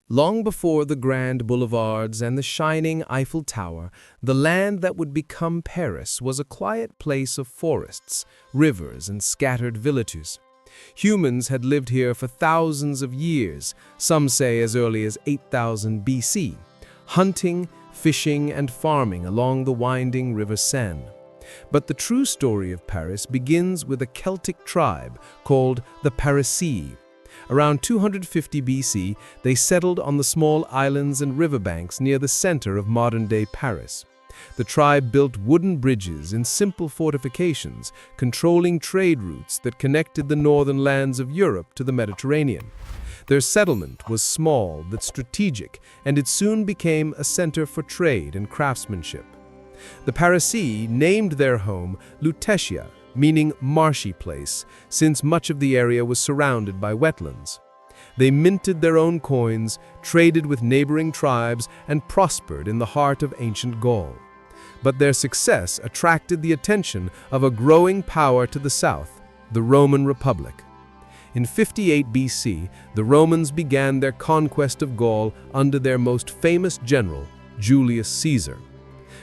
Long before the grand boulevards and the shining Eiffel Tower, the land that would become Paris was a quiet place of forests, rivers, and scattered villages. Humans had lived here for thousands of years, some say as early as 8000 BC, hunting, fishing, and farming along the winding River Seine. But the true story of Paris begins with a Celtic tribe called the Parisii. Around 250 BC, they settled on the small islands and riverbanks near the center of modern-day Paris. The tribe built wooden bridges and simple fortifications, controlling trade routes that connected the northern lands of Europe to the Mediterranean. Their settlement was small but strategic, and it soon became a center for trade and craftsmanship. The Parisii named their home Lutetia, meaning marshy place, since much of the area was surrounded by wetlands. They minted their own coins, traded with neighboring tribes, and prospered in the heart of ancient Gaul. But their success attracted the attention of a growing power to the south, the Roman Republic. In 58 BC, the Romans began their conquest of Gaul under their most famous general, Julius Caesar.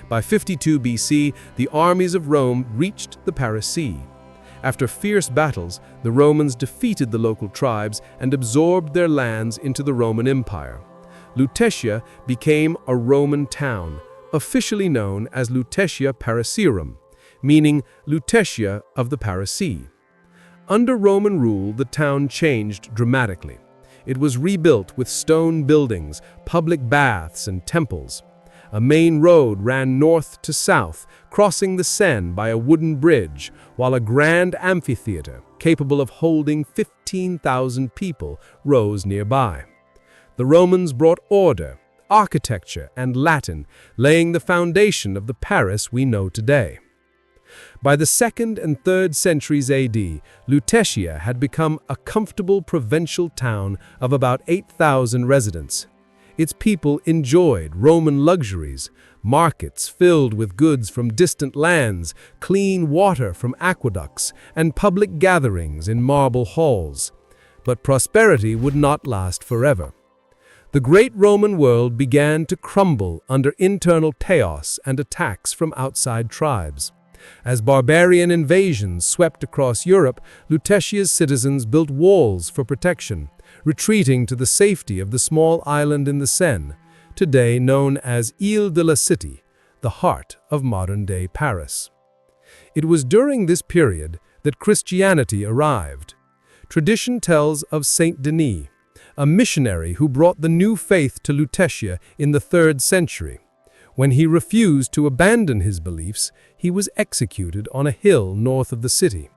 By 52 BC, the armies of Rome reached the Parisii. After fierce battles, the Romans defeated the local tribes and absorbed their lands into the Roman Empire. Lutetia became a Roman town, officially known as Lutetia Parisirum, meaning Lutetia of the Parisii. Under Roman rule, the town changed dramatically. It was rebuilt with stone buildings, public baths, and temples. A main road ran north to south, crossing the Seine by a wooden bridge, while a grand amphitheater, capable of holding 15,000 people, rose nearby. The Romans brought order, architecture, and Latin, laying the foundation of the Paris we know today. By the 2nd and 3rd centuries AD, Lutetia had become a comfortable provincial town of about 8,000 residents. Its people enjoyed Roman luxuries, markets filled with goods from distant lands, clean water from aqueducts, and public gatherings in marble halls. But prosperity would not last forever. The great Roman world began to crumble under internal chaos and attacks from outside tribes. As barbarian invasions swept across Europe, Lutetia's citizens built walls for protection, retreating to the safety of the small island in the Seine, today known as Ile de la Cité, the heart of modern-day Paris. It was during this period that Christianity arrived. Tradition tells of Saint Denis, a missionary who brought the new faith to Lutetia in the 3rd century. When he refused to abandon his beliefs, he was executed on a hill north of the city.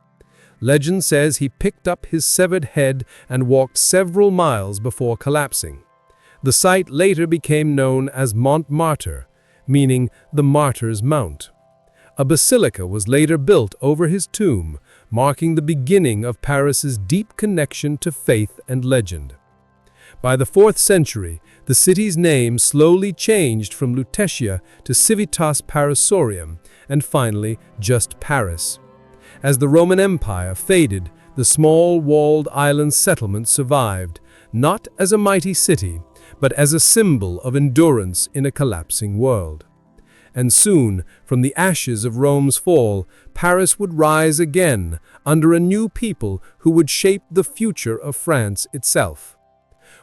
Legend says he picked up his severed head and walked several miles before collapsing. The site later became known as Montmartre, meaning the Martyr's Mount. A basilica was later built over his tomb, marking the beginning of Paris's deep connection to faith and legend. By the 4th century, the city's name slowly changed from Lutetia to Civitas Parisorium, and finally just Paris. As the Roman Empire faded, the small walled island settlement survived, not as a mighty city, but as a symbol of endurance in a collapsing world. And soon, from the ashes of Rome's fall, Paris would rise again under a new people who would shape the future of France itself.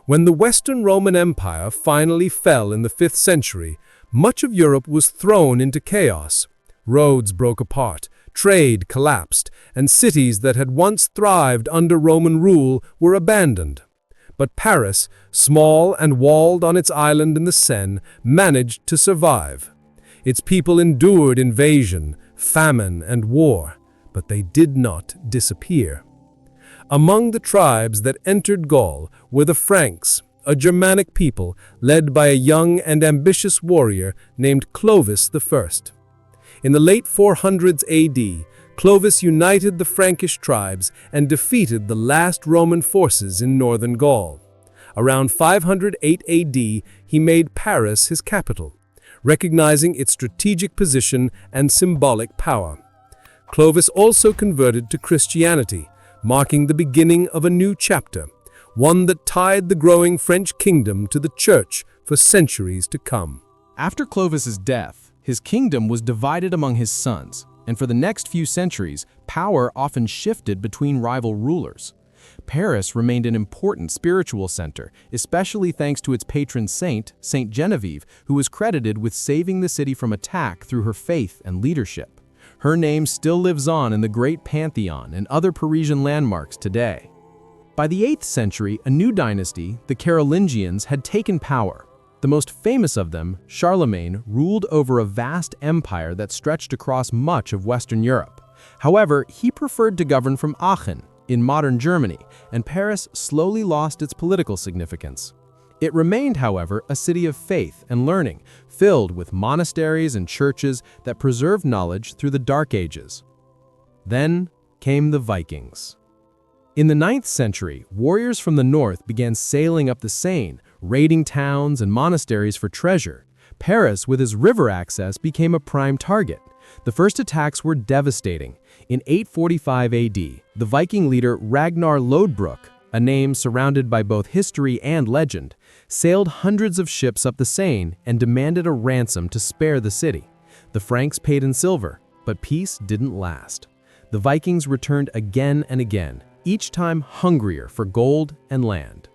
When the Western Roman Empire finally fell in the 5th century, much of Europe was thrown into chaos. Roads broke apart, trade collapsed, and cities that had once thrived under Roman rule were abandoned. But Paris, small and walled on its island in the Seine, managed to survive. Its people endured invasion, famine, and war, but they did not disappear. Among the tribes that entered Gaul were the Franks, a Germanic people led by a young and ambitious warrior named Clovis I. In the late 400s AD, Clovis united the Frankish tribes and defeated the last Roman forces in northern Gaul. Around 508 AD, he made Paris his capital, recognizing its strategic position and symbolic power. Clovis also converted to Christianity, marking the beginning of a new chapter, one that tied the growing French kingdom to the church for centuries to come. After Clovis's death, his kingdom was divided among his sons, and for the next few centuries, power often shifted between rival rulers. Paris remained an important spiritual center, especially thanks to its patron saint, Saint Genevieve, who was credited with saving the city from attack through her faith and leadership. Her name still lives on in the Great Pantheon and other Parisian landmarks today. By the 8th century, a new dynasty, the Carolingians, had taken power. The most famous of them, Charlemagne, ruled over a vast empire that stretched across much of Western Europe. However, he preferred to govern from Aachen, in modern Germany, and Paris slowly lost its political significance. It remained, however, a city of faith and learning, filled with monasteries and churches that preserved knowledge through the Dark Ages. Then came the Vikings. In the 9th century, warriors from the north began sailing up the Seine, raiding towns and monasteries for treasure. Paris, with its river access, became a prime target. The first attacks were devastating. In 845 AD, the Viking leader Ragnar Lodbrok, a name surrounded by both history and legend, sailed hundreds of ships up the Seine and demanded a ransom to spare the city. The Franks paid in silver, but peace didn't last. The Vikings returned again and again, each time hungrier for gold and land.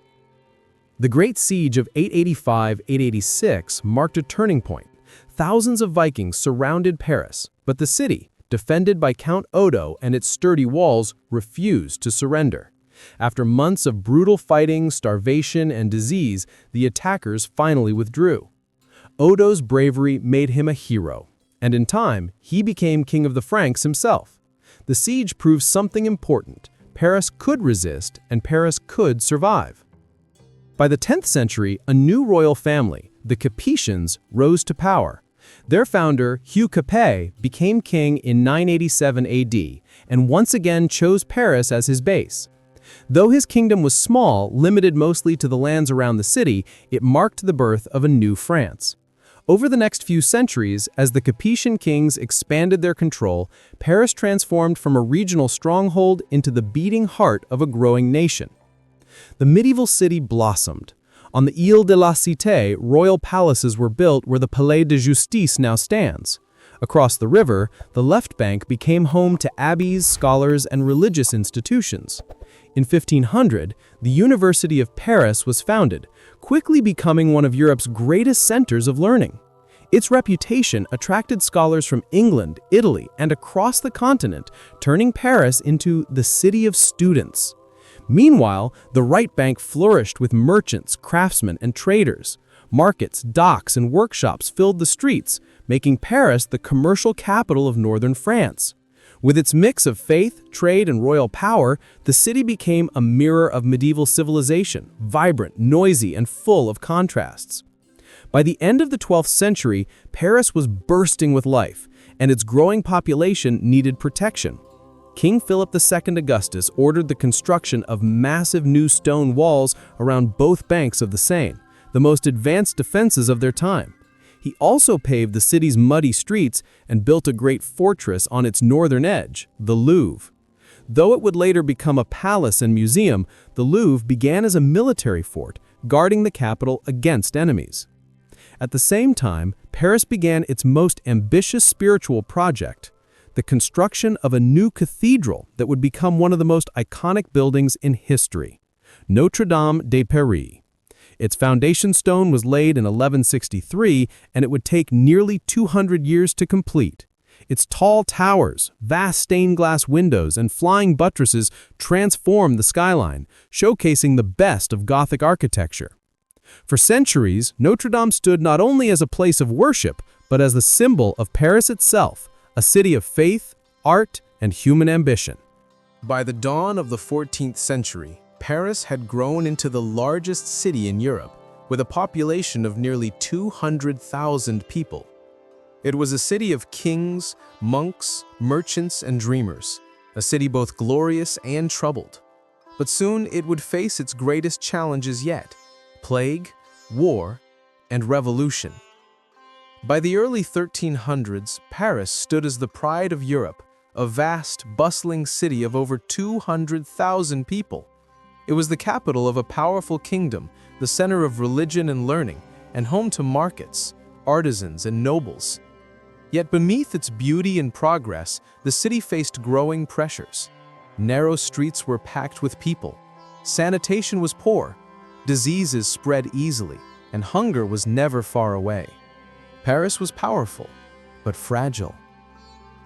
The Great Siege of 885-886 marked a turning point. Thousands of Vikings surrounded Paris, but the city, defended by Count Odo and its sturdy walls, refused to surrender. After months of brutal fighting, starvation, and disease, the attackers finally withdrew. Odo's bravery made him a hero, and in time, he became king of the Franks himself. The siege proved something important. Paris could resist, and Paris could survive. By the 10th century, a new royal family, the Capetians, rose to power. Their founder, Hugh Capet, became king in 987 AD and once again chose Paris as his base. Though his kingdom was small, limited mostly to the lands around the city, it marked the birth of a new France. Over the next few centuries, as the Capetian kings expanded their control, Paris transformed from a regional stronghold into the beating heart of a growing nation. The medieval city blossomed. On the Ile de la Cité, royal palaces were built where the Palais de Justice now stands. Across the river, the left bank became home to abbeys, scholars, and religious institutions. In 1500, the University of Paris was founded, quickly becoming one of Europe's greatest centers of learning. Its reputation attracted scholars from England, Italy, and across the continent, turning Paris into the city of students. Meanwhile, the right bank flourished with merchants, craftsmen, and traders. Markets, docks, and workshops filled the streets, making Paris the commercial capital of northern France. With its mix of faith, trade, and royal power, the city became a mirror of medieval civilization, vibrant, noisy, and full of contrasts. By the end of the 12th century, Paris was bursting with life, and its growing population needed protection. King Philip II Augustus ordered the construction of massive new stone walls around both banks of the Seine, the most advanced defenses of their time. He also paved the city's muddy streets and built a great fortress on its northern edge, the Louvre. Though it would later become a palace and museum, the Louvre began as a military fort, guarding the capital against enemies. At the same time, Paris began its most ambitious spiritual project, the construction of a new cathedral that would become one of the most iconic buildings in history, Notre Dame de Paris. Its foundation stone was laid in 1163, and it would take nearly 200 years to complete. Its tall towers, vast stained glass windows, and flying buttresses transformed the skyline, showcasing the best of Gothic architecture. For centuries, Notre Dame stood not only as a place of worship, but as the symbol of Paris itself, a city of faith, art, and human ambition. By the dawn of the 14th century, Paris had grown into the largest city in Europe, with a population of nearly 200,000 people. It was a city of kings, monks, merchants, and dreamers, a city both glorious and troubled. But soon it would face its greatest challenges yet: plague, war, and revolution. By the early 1300s, Paris stood as the pride of Europe, a vast, bustling city of over 200,000 people. It was the capital of a powerful kingdom, the center of religion and learning, and home to markets, artisans, and nobles. Yet beneath its beauty and progress, the city faced growing pressures. Narrow streets were packed with people. Sanitation was poor. Diseases spread easily, and hunger was never far away. Paris was powerful, but fragile.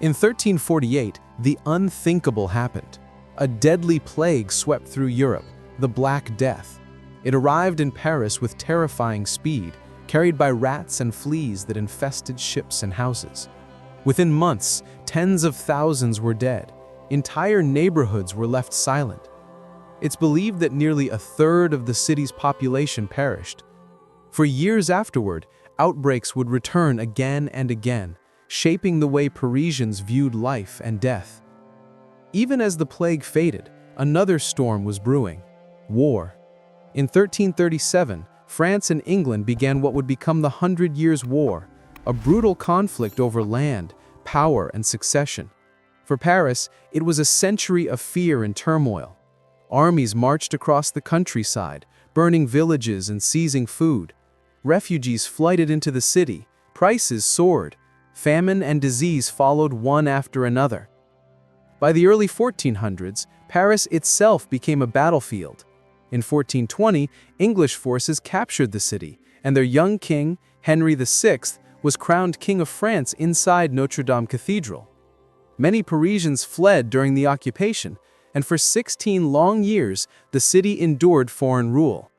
In 1348, the unthinkable happened. A deadly plague swept through Europe, the Black Death. It arrived in Paris with terrifying speed, carried by rats and fleas that infested ships and houses. Within months, tens of thousands were dead. Entire neighborhoods were left silent. It's believed that nearly a third of the city's population perished. For years afterward, outbreaks would return again and again, shaping the way Parisians viewed life and death. Even as the plague faded, another storm was brewing: war. In 1337, France and England began what would become the 100 Years' War, a brutal conflict over land, power, and succession. For Paris, it was a century of fear and turmoil. Armies marched across the countryside, burning villages and seizing food. Refugees flooded into the city, prices soared. Famine and disease followed one after another. By the early 1400s, Paris itself became a battlefield. In 1420, English forces captured the city, and their young king, Henry VI, was crowned King of France inside Notre Dame Cathedral. Many Parisians fled during the occupation, and for 16 long years, the city endured foreign rule.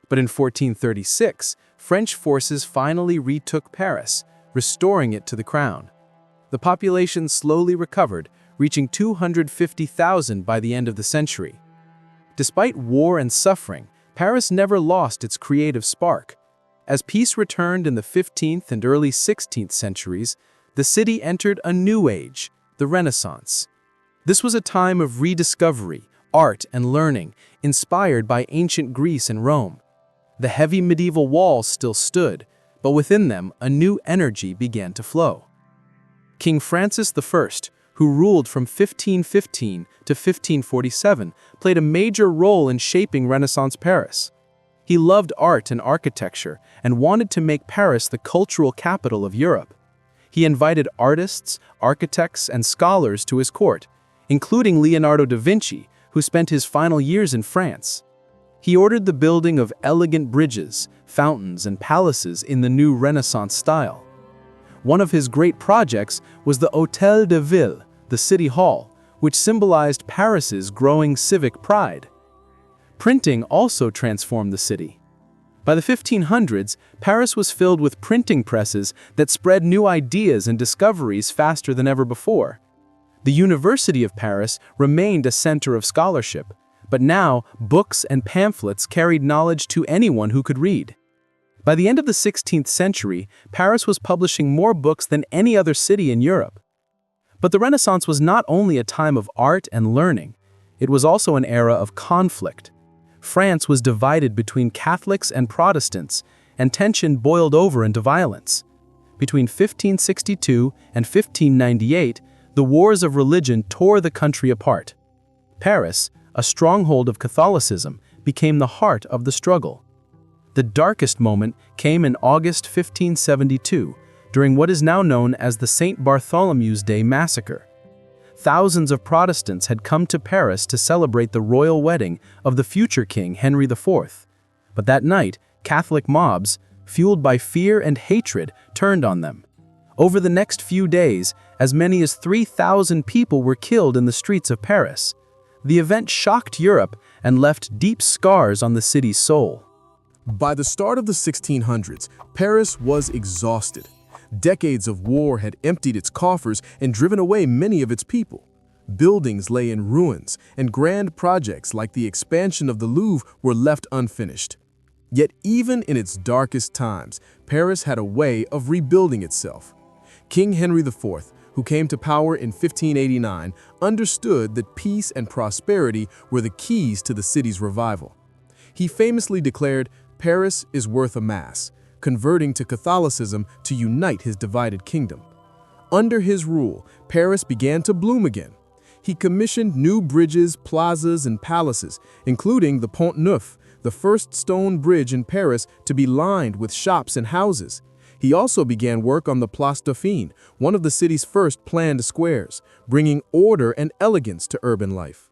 But in 1436, French forces finally retook Paris, restoring it to the crown. The population slowly recovered, reaching 250,000 by the end of the century. Despite war and suffering, Paris never lost its creative spark. As peace returned in the 15th and early 16th centuries, the city entered a new age, the Renaissance. This was a time of rediscovery, art, and learning, inspired by ancient Greece and Rome. The heavy medieval walls still stood, but within them a new energy began to flow. King Francis I, who ruled from 1515 to 1547, played a major role in shaping Renaissance Paris. He loved art and architecture and wanted to make Paris the cultural capital of Europe. He invited artists, architects, and scholars to his court, including Leonardo da Vinci, who spent his final years in France. He ordered the building of elegant bridges, fountains, and palaces in the new Renaissance style. One of his great projects was the Hôtel de Ville, the city hall, which symbolized Paris's growing civic pride. Printing also transformed the city. By the 1500s, Paris was filled with printing presses that spread new ideas and discoveries faster than ever before. The University of Paris remained a center of scholarship, but now books and pamphlets carried knowledge to anyone who could read. By the end of the 16th century, Paris was publishing more books than any other city in Europe. But the Renaissance was not only a time of art and learning, it was also an era of conflict. France was divided between Catholics and Protestants, and tension boiled over into violence. Between 1562 and 1598, the wars of religion tore the country apart. Paris, a stronghold of Catholicism, became the heart of the struggle. The darkest moment came in August 1572, during what is now known as the St. Bartholomew's Day Massacre. Thousands of Protestants had come to Paris to celebrate the royal wedding of the future king Henry IV. But that night, Catholic mobs, fueled by fear and hatred, turned on them. Over the next few days, as many as 3,000 people were killed in the streets of Paris. The event shocked Europe and left deep scars on the city's soul. By the start of the 1600s, Paris was exhausted. Decades of war had emptied its coffers and driven away many of its people. Buildings lay in ruins, and grand projects like the expansion of the Louvre were left unfinished. Yet even in its darkest times, Paris had a way of rebuilding itself. King Henry IV, who came to power in 1589, understood that peace and prosperity were the keys to the city's revival. He famously declared, "Paris is worth a mass," converting to Catholicism to unite his divided kingdom. Under his rule, Paris began to bloom again. He commissioned new bridges, plazas, and palaces, including the Pont Neuf, the first stone bridge in Paris to be lined with shops and houses. He also began work on the Place Dauphine, one of the city's first planned squares, bringing order and elegance to urban life.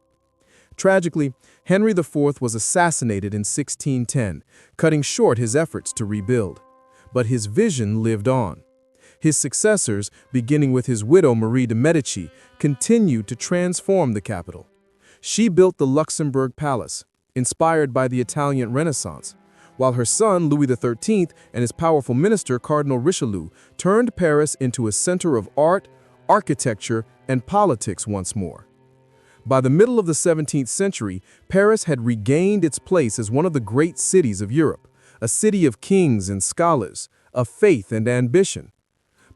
Tragically, Henry IV was assassinated in 1610, cutting short his efforts to rebuild. But his vision lived on. His successors, beginning with his widow Marie de Medici, continued to transform the capital. She built the Luxembourg Palace, inspired by the Italian Renaissance, while her son Louis XIII and his powerful minister Cardinal Richelieu turned Paris into a center of art, architecture, and politics once more. By the middle of the 17th century, Paris had regained its place as one of the great cities of Europe, a city of kings and scholars, of faith and ambition.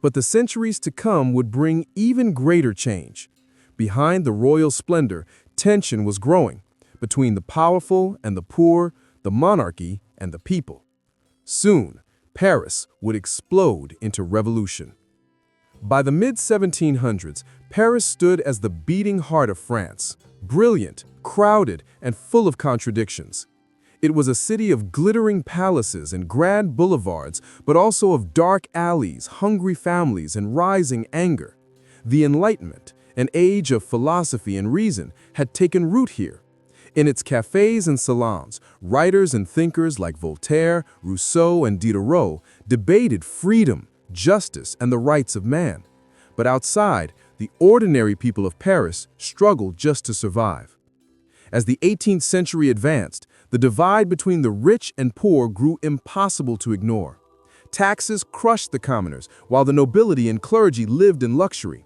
But the centuries to come would bring even greater change. Behind the royal splendor, tension was growing between the powerful and the poor, the monarchy and the people. Soon, Paris would explode into revolution. By the mid-1700s, Paris stood as the beating heart of France, brilliant, crowded, and full of contradictions. It was a city of glittering palaces and grand boulevards, but also of dark alleys, hungry families, and rising anger. The Enlightenment, an age of philosophy and reason, had taken root here. In its cafes and salons, writers and thinkers like Voltaire, Rousseau, and Diderot debated freedom, justice, and the rights of man. But outside, the ordinary people of Paris struggled just to survive. As the 18th century advanced, the divide between the rich and poor grew impossible to ignore. Taxes crushed the commoners, while the nobility and clergy lived in luxury.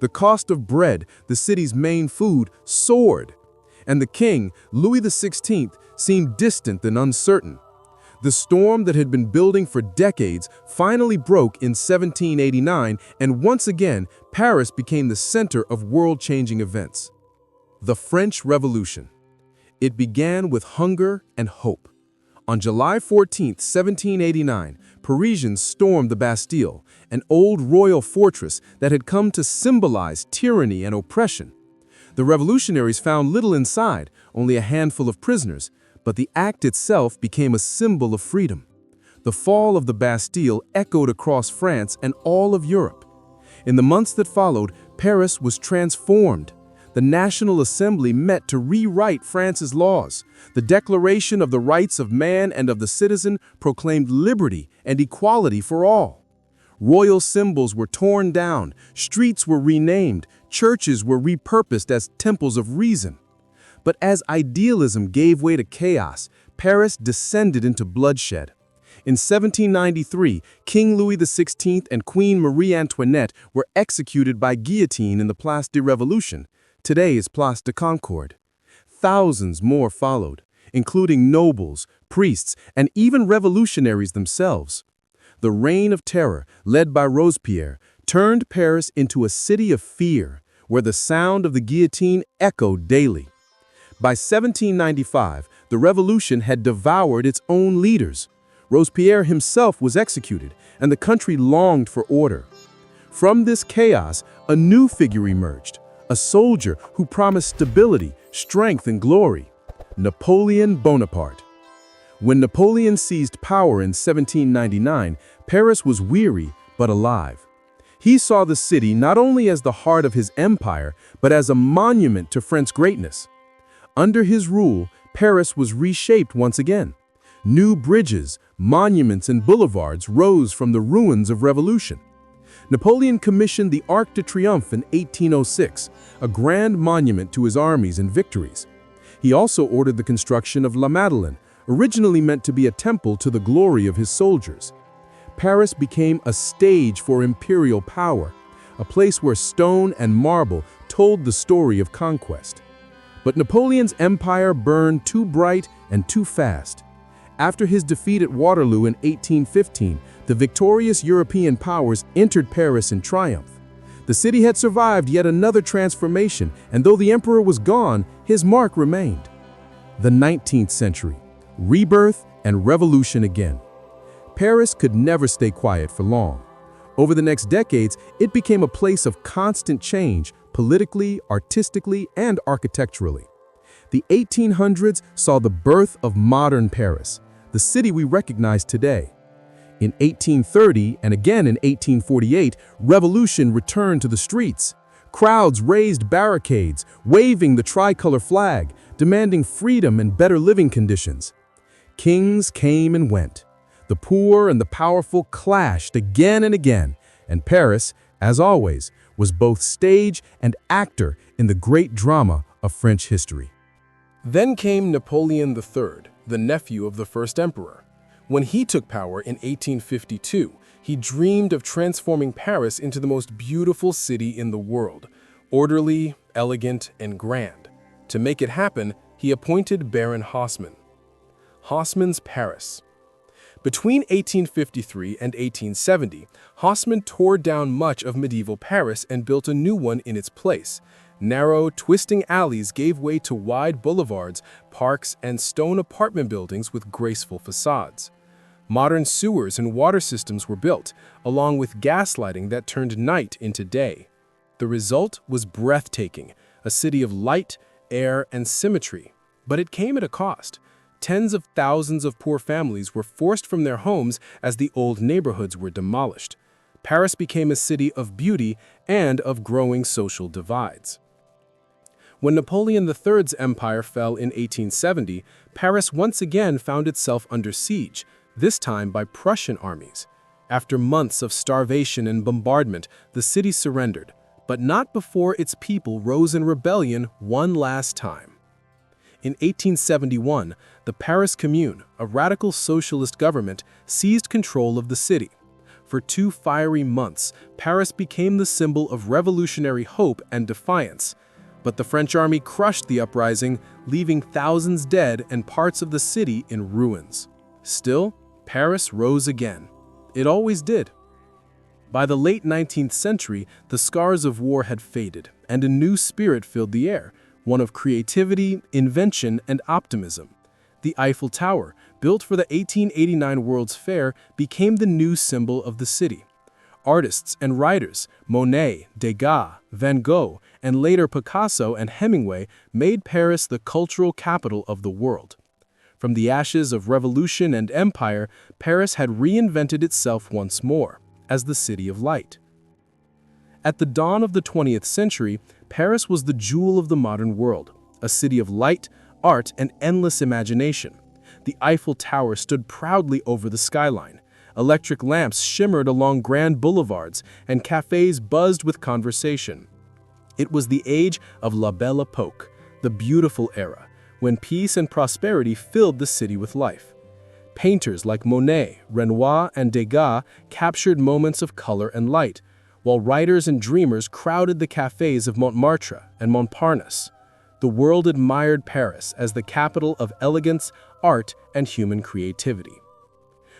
The cost of bread, the city's main food, soared. And the king, Louis XVI, seemed distant and uncertain. The storm that had been building for decades finally broke in 1789, and once again, Paris became the center of world-changing events. The French Revolution. It began with hunger and hope. On July 14, 1789, Parisians stormed the Bastille, an old royal fortress that had come to symbolize tyranny and oppression. The revolutionaries found little inside, only a handful of prisoners, but the act itself became a symbol of freedom. The fall of the Bastille echoed across France and all of Europe. In the months that followed, Paris was transformed. The National Assembly met to rewrite France's laws. The Declaration of the Rights of Man and of the Citizen proclaimed liberty and equality for all. Royal symbols were torn down, streets were renamed, churches were repurposed as temples of reason. But as idealism gave way to chaos, Paris descended into bloodshed. In 1793, King Louis XVI and Queen Marie Antoinette were executed by guillotine in the Place de Révolution, today's Place de Concorde. Thousands more followed, including nobles, priests, and even revolutionaries themselves. The Reign of Terror, led by Robespierre, turned Paris into a city of fear, where the sound of the guillotine echoed daily. By 1795, the revolution had devoured its own leaders. Robespierre himself was executed, and the country longed for order. From this chaos, a new figure emerged, a soldier who promised stability, strength, and glory: Napoleon Bonaparte. When Napoleon seized power in 1799, Paris was weary but alive. He saw the city not only as the heart of his empire, but as a monument to French greatness. Under his rule, Paris was reshaped once again. New bridges, monuments, and boulevards rose from the ruins of revolution. Napoleon commissioned the Arc de Triomphe in 1806, a grand monument to his armies and victories. He also ordered the construction of La Madeleine, originally meant to be a temple to the glory of his soldiers. Paris became a stage for imperial power, a place where stone and marble told the story of conquest. But Napoleon's empire burned too bright and too fast. After his defeat at Waterloo in 1815, the victorious European powers entered Paris in triumph. The city had survived yet another transformation, and though the emperor was gone, his mark remained. The 19th century. Rebirth and revolution again. Paris could never stay quiet for long. Over the next decades, it became a place of constant change, politically, artistically, and architecturally. The 1800s saw the birth of modern Paris, the city we recognize today. In 1830 and again in 1848, revolution returned to the streets. Crowds raised barricades, waving the tricolor flag, demanding freedom and better living conditions. Kings came and went. The poor and the powerful clashed again and again, and Paris, as always, was both stage and actor in the great drama of French history. Then came Napoleon III, the nephew of the first emperor. When he took power in 1852, he dreamed of transforming Paris into the most beautiful city in the world, orderly, elegant, and grand. To make it happen, he appointed Baron Haussmann. Haussmann's Paris. Between 1853 and 1870, Haussmann tore down much of medieval Paris and built a new one in its place. Narrow, twisting alleys gave way to wide boulevards, parks, and stone apartment buildings with graceful facades. Modern sewers and water systems were built, along with gas lighting that turned night into day. The result was breathtaking, a city of light, air, and symmetry. But it came at a cost. Tens of thousands of poor families were forced from their homes as the old neighborhoods were demolished. Paris became a city of beauty and of growing social divides. When Napoleon III's empire fell in 1870, Paris once again found itself under siege, this time by Prussian armies. After months of starvation and bombardment, the city surrendered, but not before its people rose in rebellion one last time. In 1871, the Paris Commune, a radical socialist government, seized control of the city. For 2 fiery months, Paris became the symbol of revolutionary hope and defiance. But the French army crushed the uprising, leaving thousands dead and parts of the city in ruins. Still, Paris rose again. It always did. By the late 19th century, the scars of war had faded, and a new spirit filled the air, one of creativity, invention, and optimism. The Eiffel Tower, built for the 1889 World's Fair, became the new symbol of the city. Artists and writers, Monet, Degas, Van Gogh, and later Picasso and Hemingway, made Paris the cultural capital of the world. From the ashes of revolution and empire, Paris had reinvented itself once more, as the city of light. At the dawn of the 20th century, Paris was the jewel of the modern world, a city of light, art, and endless imagination. The Eiffel Tower stood proudly over the skyline. Electric lamps shimmered along grand boulevards, and cafes buzzed with conversation. It was the age of La Belle Époque, the beautiful era, when peace and prosperity filled the city with life. Painters like Monet, Renoir, and Degas captured moments of color and light, while writers and dreamers crowded the cafes of Montmartre and Montparnasse. The world admired Paris as the capital of elegance, art, and human creativity.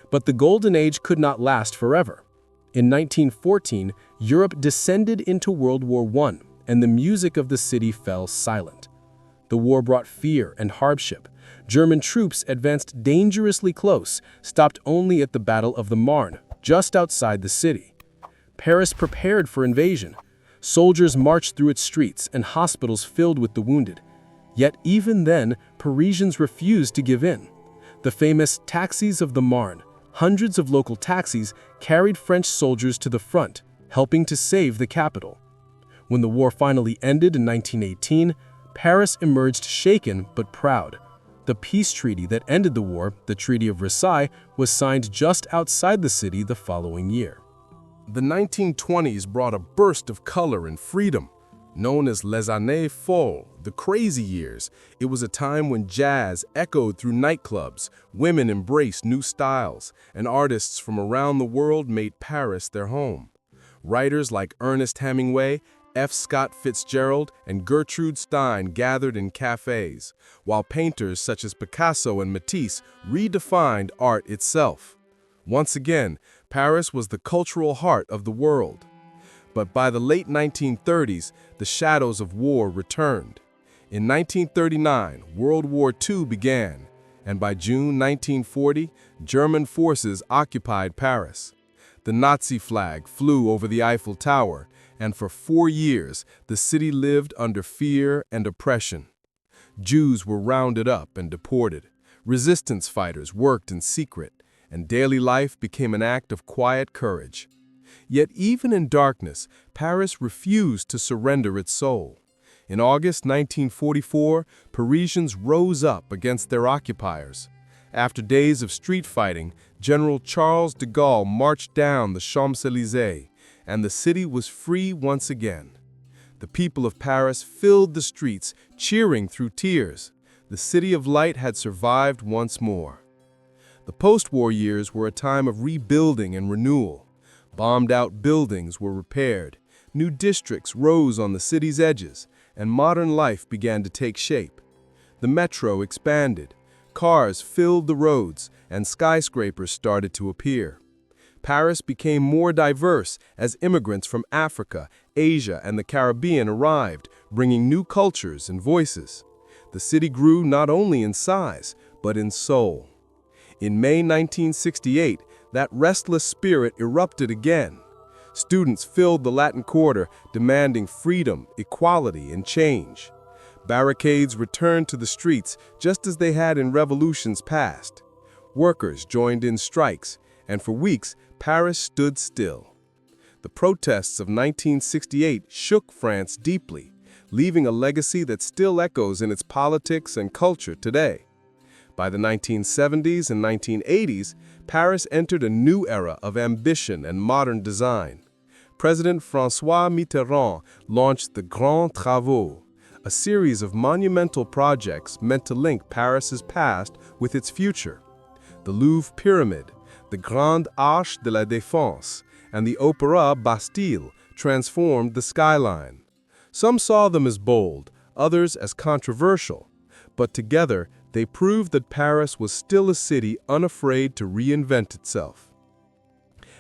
But the Golden Age could not last forever. In 1914, Europe descended into World War I, and the music of the city fell silent. The war brought fear and hardship. German troops advanced dangerously close, stopped only at the Battle of the Marne, just outside the city. Paris prepared for invasion. Soldiers marched through its streets and hospitals filled with the wounded. Yet even then, Parisians refused to give in. The famous taxis of the Marne, hundreds of local taxis, carried French soldiers to the front, helping to save the capital. When the war finally ended in 1918, Paris emerged shaken but proud. The peace treaty that ended the war, the Treaty of Versailles, was signed just outside the city the following year. The 1920s brought a burst of color and freedom. Known as Les Années Folles, the crazy years, it was a time when jazz echoed through nightclubs, women embraced new styles, and artists from around the world made Paris their home. Writers like Ernest Hemingway, F. Scott Fitzgerald, and Gertrude Stein gathered in cafes, while painters such as Picasso and Matisse redefined art itself. Once again, Paris was the cultural heart of the world. But by the late 1930s, the shadows of war returned. In 1939, World War II began, and by June 1940, German forces occupied Paris. The Nazi flag flew over the Eiffel Tower, and for 4 years the city lived under fear and oppression. Jews were rounded up and deported, resistance fighters worked in secret, and daily life became an act of quiet courage. Yet even in darkness, Paris refused to surrender its soul. In August 1944, Parisians rose up against their occupiers. After days of street fighting, General Charles de Gaulle marched down the Champs-Élysées, and the city was free once again. The people of Paris filled the streets, cheering through tears. The City of Light had survived once more. The post-war years were a time of rebuilding and renewal. Bombed-out buildings were repaired, new districts rose on the city's edges, and modern life began to take shape. The metro expanded, cars filled the roads, and skyscrapers started to appear. Paris became more diverse as immigrants from Africa, Asia, and the Caribbean arrived, bringing new cultures and voices. The city grew not only in size, but in soul. In May 1968, that restless spirit erupted again. Students filled the Latin Quarter, demanding freedom, equality, and change. Barricades returned to the streets just as they had in revolutions past. Workers joined in strikes, and for weeks, Paris stood still. The protests of 1968 shook France deeply, leaving a legacy that still echoes in its politics and culture today. By the 1970s and 1980s, Paris entered a new era of ambition and modern design. President François Mitterrand launched the Grands Travaux, a series of monumental projects meant to link Paris's past with its future. The Louvre Pyramid, the Grande Arche de la Défense, and the Opéra Bastille transformed the skyline. Some saw them as bold, others as controversial, but together they proved that Paris was still a city unafraid to reinvent itself.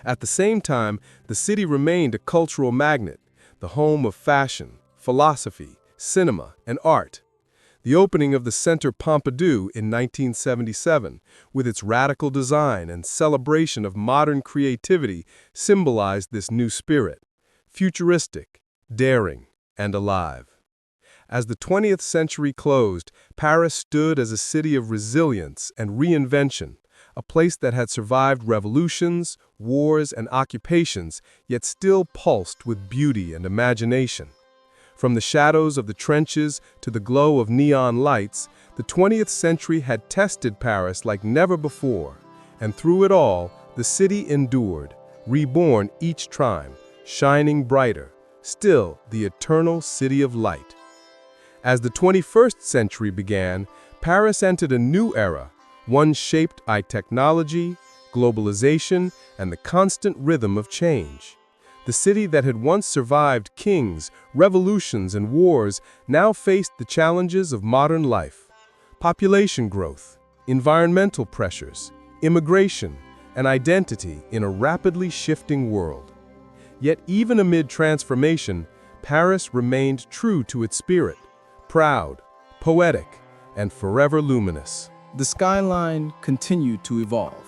At the same time, the city remained a cultural magnet, the home of fashion, philosophy, cinema, and art. The opening of the Centre Pompidou in 1977, with its radical design and celebration of modern creativity, symbolized this new spirit, futuristic, daring, and alive. As the 20th century closed, Paris stood as a city of resilience and reinvention, a place that had survived revolutions, wars, and occupations, yet still pulsed with beauty and imagination. From the shadows of the trenches to the glow of neon lights, the 20th century had tested Paris like never before, and through it all, the city endured, reborn each time, shining brighter, still the eternal city of light. As the 21st century began, Paris entered a new era, one shaped by technology, globalization, and the constant rhythm of change. The city that had once survived kings, revolutions, and wars now faced the challenges of modern life. Population growth, environmental pressures, immigration, and identity in a rapidly shifting world. Yet even amid transformation, Paris remained true to its spirit, proud, poetic, and forever luminous. The skyline continued to evolve.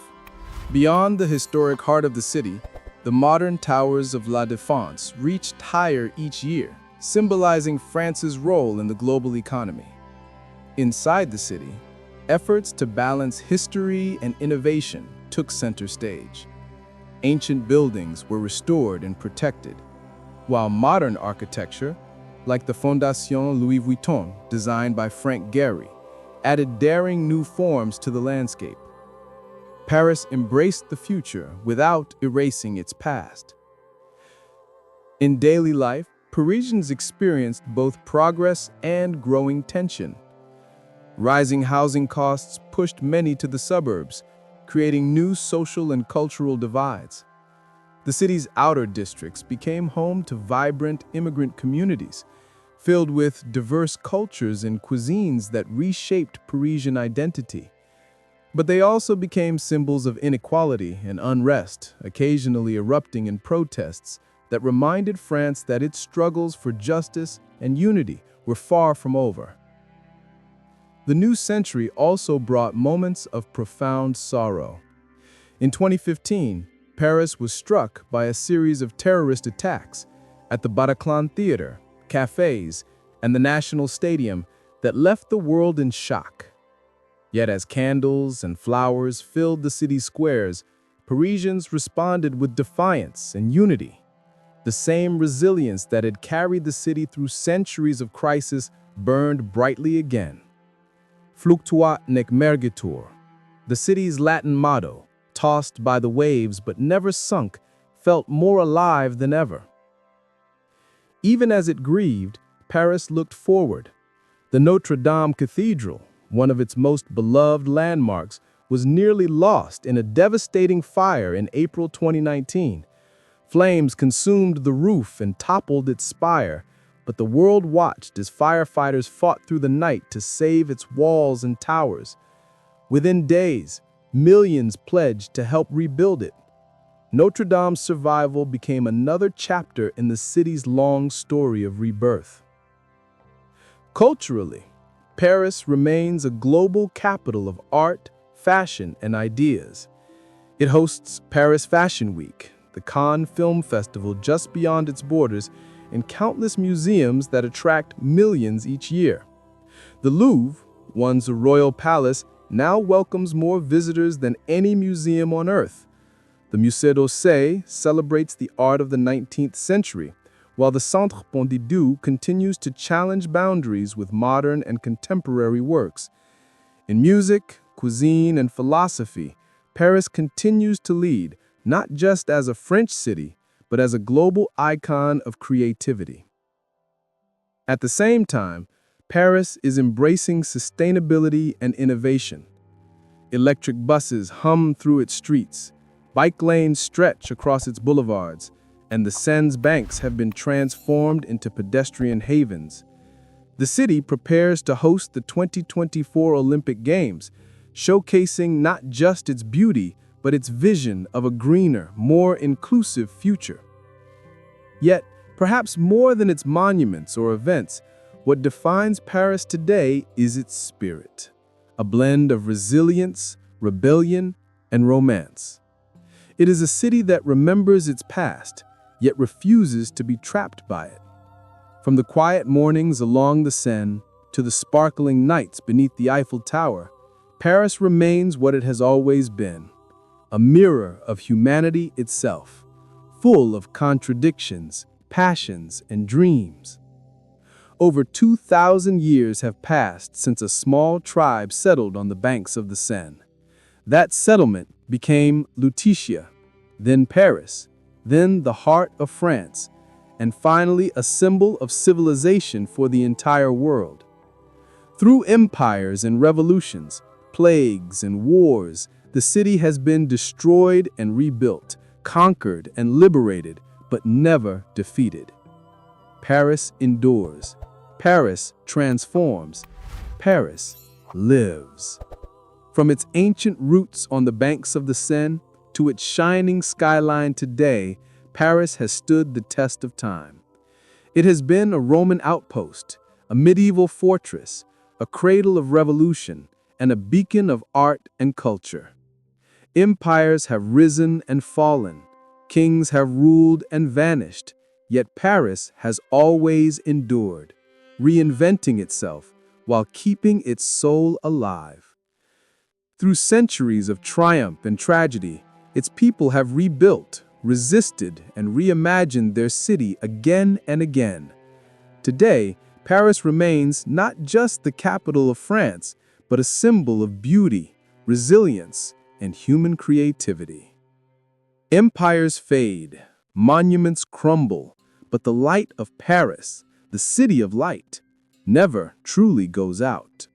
Beyond the historic heart of the city, the modern towers of La Défense reached higher each year, symbolizing France's role in the global economy. Inside the city, efforts to balance history and innovation took center stage. Ancient buildings were restored and protected, while modern architecture, like the Fondation Louis Vuitton, designed by Frank Gehry, added daring new forms to the landscape. Paris embraced the future without erasing its past. In daily life, Parisians experienced both progress and growing tension. Rising housing costs pushed many to the suburbs, creating new social and cultural divides. The city's outer districts became home to vibrant immigrant communities, filled with diverse cultures and cuisines that reshaped Parisian identity. But they also became symbols of inequality and unrest, occasionally erupting in protests that reminded France that its struggles for justice and unity were far from over. The new century also brought moments of profound sorrow. In 2015, Paris was struck by a series of terrorist attacks, at the Bataclan Theater, cafes, and the National Stadium that left the world in shock. Yet as candles and flowers filled the city's squares, Parisians responded with defiance and unity. The same resilience that had carried the city through centuries of crisis burned brightly again. Fluctuat nec mergitur, the city's Latin motto, tossed by the waves but never sunk, felt more alive than ever. Even as it grieved, Paris looked forward. The Notre Dame Cathedral, one of its most beloved landmarks, was nearly lost in a devastating fire in April 2019. Flames consumed the roof and toppled its spire, but the world watched as firefighters fought through the night to save its walls and towers. Within days, millions pledged to help rebuild it. Notre Dame's survival became another chapter in the city's long story of rebirth. Culturally, Paris remains a global capital of art, fashion, and ideas. It hosts Paris Fashion Week, the Cannes Film Festival just beyond its borders, and countless museums that attract millions each year. The Louvre, once a royal palace, now welcomes more visitors than any museum on Earth. The Musée d'Orsay celebrates the art of the 19th century, while the Centre Pompidou continues to challenge boundaries with modern and contemporary works. In music, cuisine, and philosophy, Paris continues to lead, not just as a French city, but as a global icon of creativity. At the same time, Paris is embracing sustainability and innovation. Electric buses hum through its streets, bike lanes stretch across its boulevards, and the Seine's banks have been transformed into pedestrian havens. The city prepares to host the 2024 Olympic Games, showcasing not just its beauty, but its vision of a greener, more inclusive future. Yet, perhaps more than its monuments or events, what defines Paris today is its spirit, a blend of resilience, rebellion, and romance. It is a city that remembers its past, yet refuses to be trapped by it. From the quiet mornings along the Seine to the sparkling nights beneath the Eiffel Tower, Paris remains what it has always been, a mirror of humanity itself, full of contradictions, passions, and dreams. Over 2,000 years have passed since a small tribe settled on the banks of the Seine. That settlement became Lutetia, then Paris, then the heart of France, and finally a symbol of civilization for the entire world. Through empires and revolutions, plagues and wars, the city has been destroyed and rebuilt, conquered and liberated, but never defeated. Paris endures. Paris transforms. Paris lives. From its ancient roots on the banks of the Seine to its shining skyline today, Paris has stood the test of time. It has been a Roman outpost, a medieval fortress, a cradle of revolution, and a beacon of art and culture. Empires have risen and fallen, kings have ruled and vanished, yet Paris has always endured, reinventing itself while keeping its soul alive. Through centuries of triumph and tragedy, its people have rebuilt, resisted, and reimagined their city again and again. Today, Paris remains not just the capital of France, but a symbol of beauty, resilience, and human creativity. Empires fade, monuments crumble, but the light of Paris, the city of light, never truly goes out.